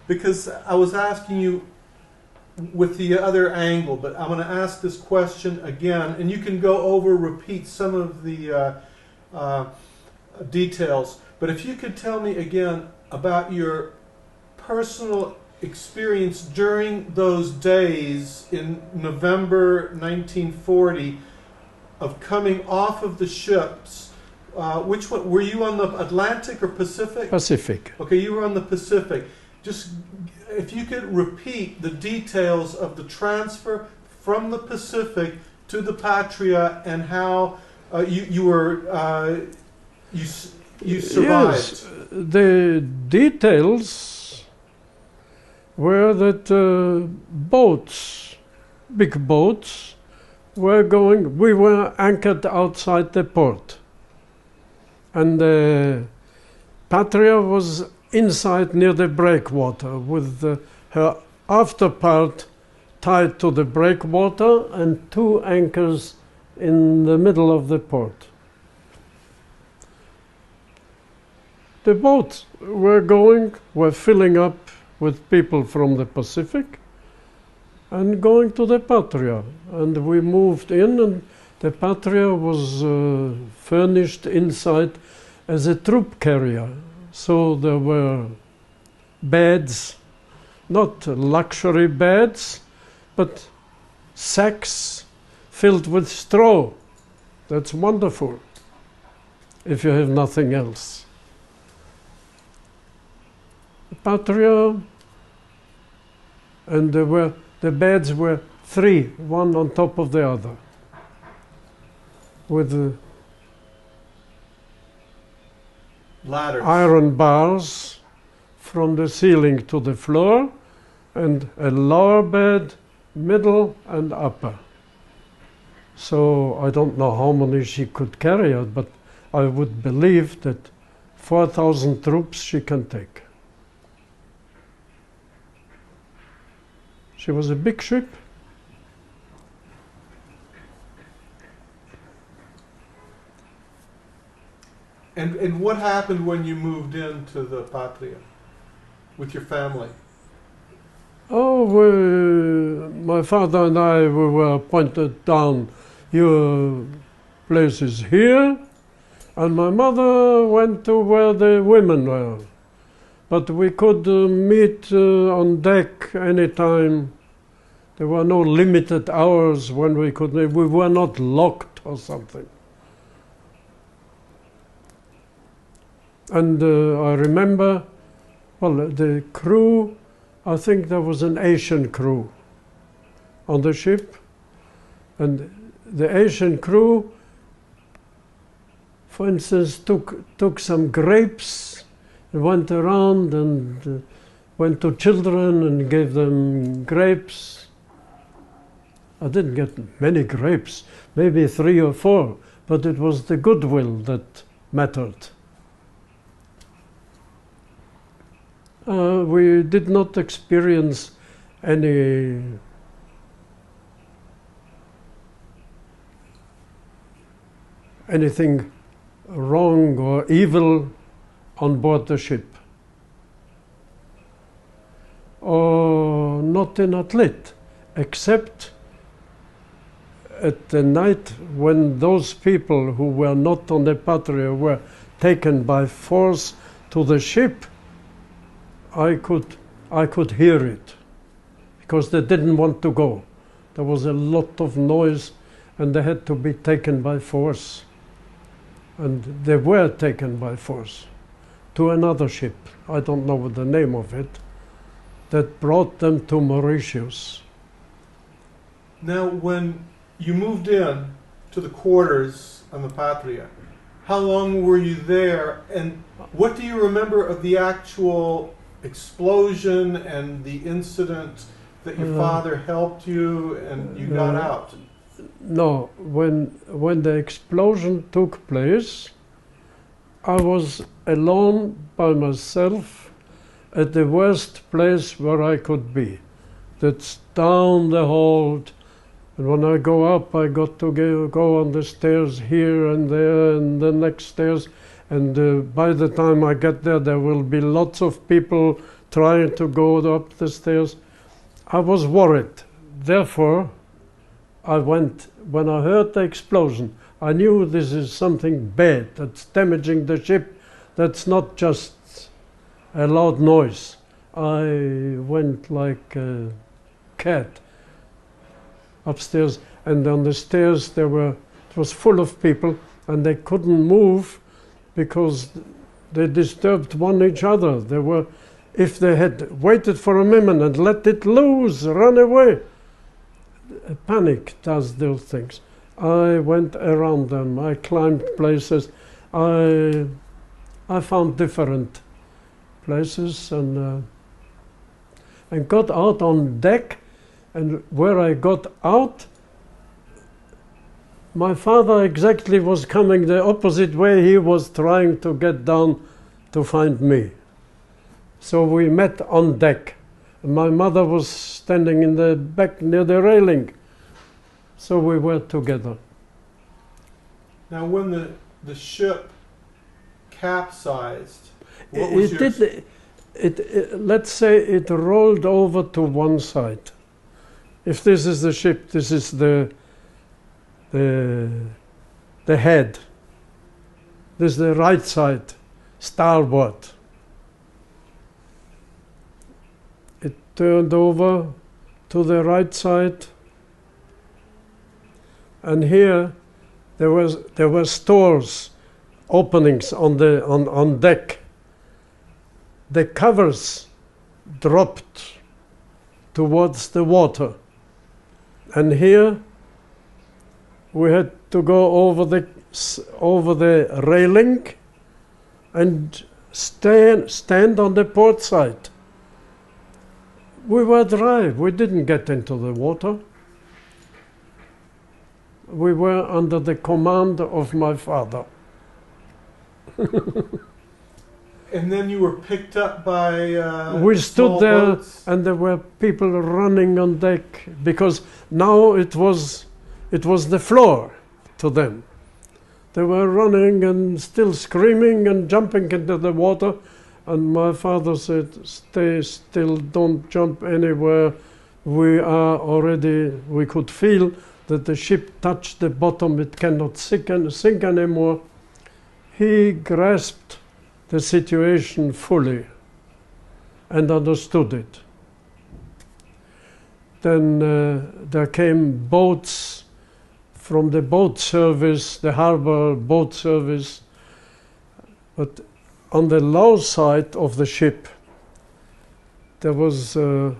Because I was asking you with the other angle, but I'm going to ask this question again, and you can go over, repeat some of the details. But if you could tell me again about your personal experience during those days in November 1940 of coming off of the ships. Which one? Were you on the Atlantic or Pacific? Pacific. Okay, you were on the Pacific. Just if you could repeat the details of the transfer from the Pacific to the Patria and how you survived. Yes, the details were that boats, big boats, were going. We were anchored outside the port, and Patria was inside near the breakwater with her after part tied to the breakwater and two anchors in the middle of the port. The boats were filling up with people from the Pacific and going to the Patria. And we moved in, and the Patria was furnished inside as a troop carrier. So there were beds, not luxury beds, but sacks filled with straw. That's wonderful if you have nothing else. Patria, and the beds were three, one on top of the other, with ladders, iron bars from the ceiling to the floor, and a lower bed, middle and upper. So I don't know how many she could carry out, but I would believe that 4,000 troops she can take. She was a big ship. And what happened when you moved into the Patria with your family? Oh, my father and I we were pointed down, your place is here, and my mother went to where the women were. But we could meet on deck anytime. There were no limited hours when we could. We were not locked or something. And I remember, well, the crew, I think there was an Asian crew on the ship. And the Asian crew, for instance, took some grapes, went around and went to children and gave them grapes. I didn't get many grapes, maybe 3 or 4, but it was the goodwill that mattered. We did not experience anything wrong or evil on board the ship. Or not in Atlit, except at the night when those people who were not on the Patria were taken by force to the ship. I could hear it because they didn't want to go. There was a lot of noise and they had to be taken by force. And they were taken by force to another ship, I don't know what the name of it, that brought them to Mauritius. Now, when you moved in to the quarters on the Patria, how long were you there, and what do you remember of the actual explosion and the incident that your father helped you and you got out? No, when the explosion took place, I was alone by myself at the worst place where I could be. That's down the hall. And when I go up, I got to go on the stairs here and there and the next stairs. And by the time I get there, there will be lots of people trying to go up the stairs. I was worried. Therefore, I went, when I heard the explosion, I knew this is something bad that's damaging the ship. That's not just a loud noise. I went like a cat upstairs, and on the stairs it was full of people, and they couldn't move because they disturbed one each other. If they had waited for a minute and let it loose, run away. Panic does those things. I went around them. I climbed places. I found different places and got out on deck. And where I got out, my father exactly was coming the opposite way. He was trying to get down to find me. So we met on deck. My mother was standing in the back near the railing. So we were together. Now, when the ship capsized, let's say it rolled over to one side. If this is the ship, this is the head. This is the right side, starboard. It turned over to the right side, and here there were stores, openings on deck. The covers dropped towards the water, and here we had to go over the railing and stand on the port side. We were dry. We didn't get into the water. We were under the command of my father. And then you were picked up by we stood there, boats. and there were people running on deck, because now it was the floor to them. They were running and still screaming and jumping into the water. And my father said, "Stay still, don't jump anywhere. We could feel that the ship touched the bottom, it cannot sink anymore." He grasped the situation fully and understood it. Then there came boats from the boat service, the harbor boat service, but on the low side of the ship, there was the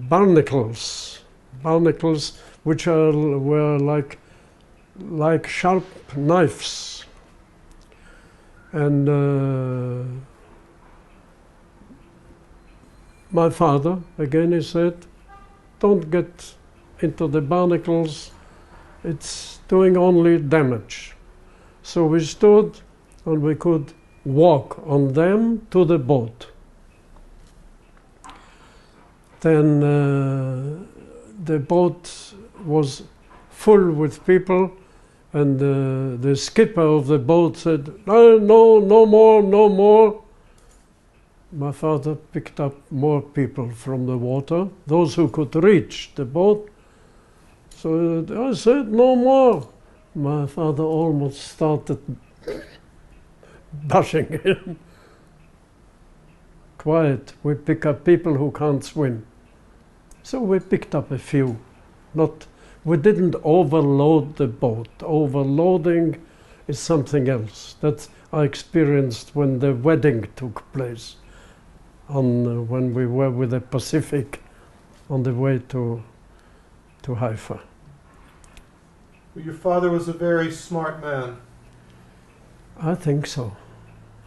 barnacles, which were like sharp knives, and my father, again, he said, "Don't get into the barnacles; it's doing only damage." So we stood, and we could walk on them to the boat. Then the boat was full with people, and the skipper of the boat said, "No, no more." My father picked up more people from the water, those who could reach the boat. So I said, "No more." My father almost started bashing him. Quiet, we pick up people who can't swim. So we picked up a few. We didn't overload the boat. Overloading is something else. That I experienced when the wedding took place, when we were with the Pacific on the way to Haifa. Your father was a very smart man. I think so.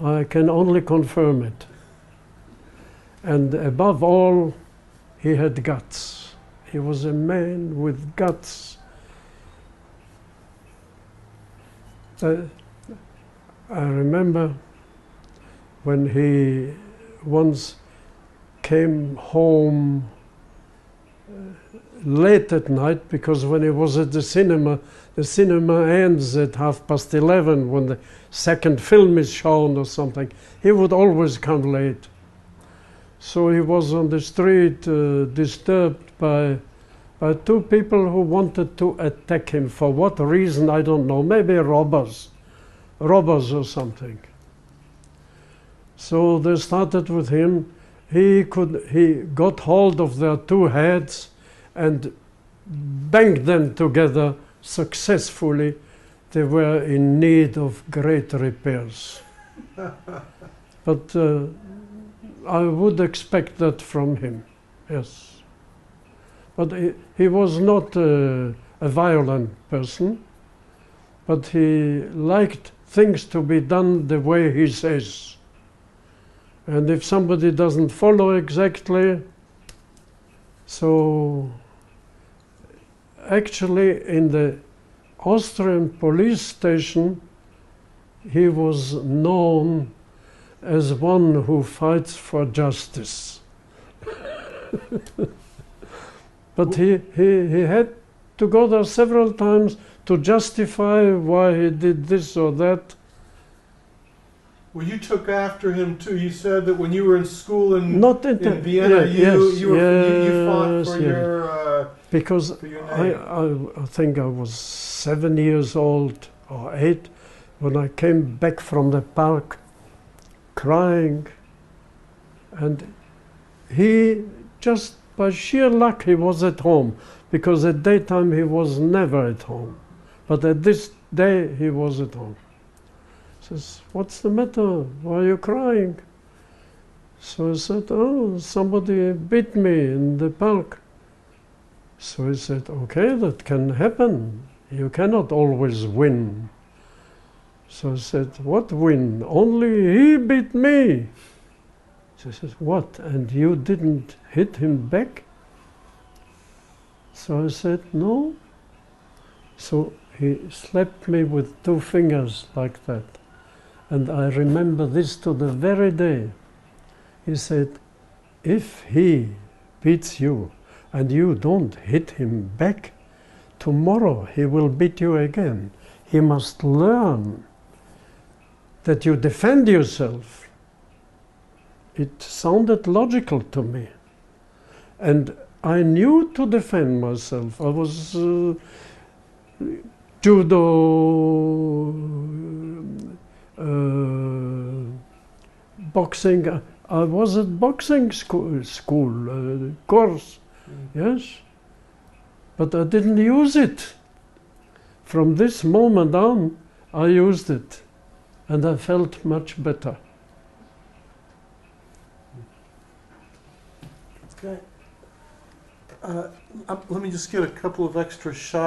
I can only confirm it. And above all, he had guts. He was a man with guts. I remember when he once came home late at night, because when he was at the cinema ends at 11:30 when the second film is shown or something. He would always come late. So he was on the street, disturbed by two people who wanted to attack him. For what reason, I don't know. Maybe robbers or something. So they started with him. He got hold of their two heads and banged them together successfully. They were in need of great repairs. But I would expect that from him, yes. But he was not a violent person, but he liked things to be done the way he says. And if somebody doesn't follow exactly, so actually in the Austrian police station, he was known as one who fights for justice. But he had to go there several times to justify why he did this or that. Well, you took after him too. You said that when you were in school in Vienna, yeah, you fought for because for your name. I think I was 7 years old or 8 when I came back from the park crying, and he just by sheer luck he was at home, because at daytime he was never at home, but at this day he was at home. Says, "What's the matter? Why are you crying?" So I said, "Oh, somebody beat me in the park." So he said, "Okay, that can happen. You cannot always win." So I said, "What win? Only he beat me." So he says, "What? And you didn't hit him back?" So I said, "No." So he slapped me with 2 fingers like that. And I remember this to the very day. He said, "If he beats you and you don't hit him back, tomorrow he will beat you again. He must learn that you defend yourself." It sounded logical to me. And I knew to defend myself. I was judo, boxing. I was at boxing school course, yes. But I didn't use it. From this moment on, I used it. And I felt much better. Okay. Let me just get a couple of extra shots.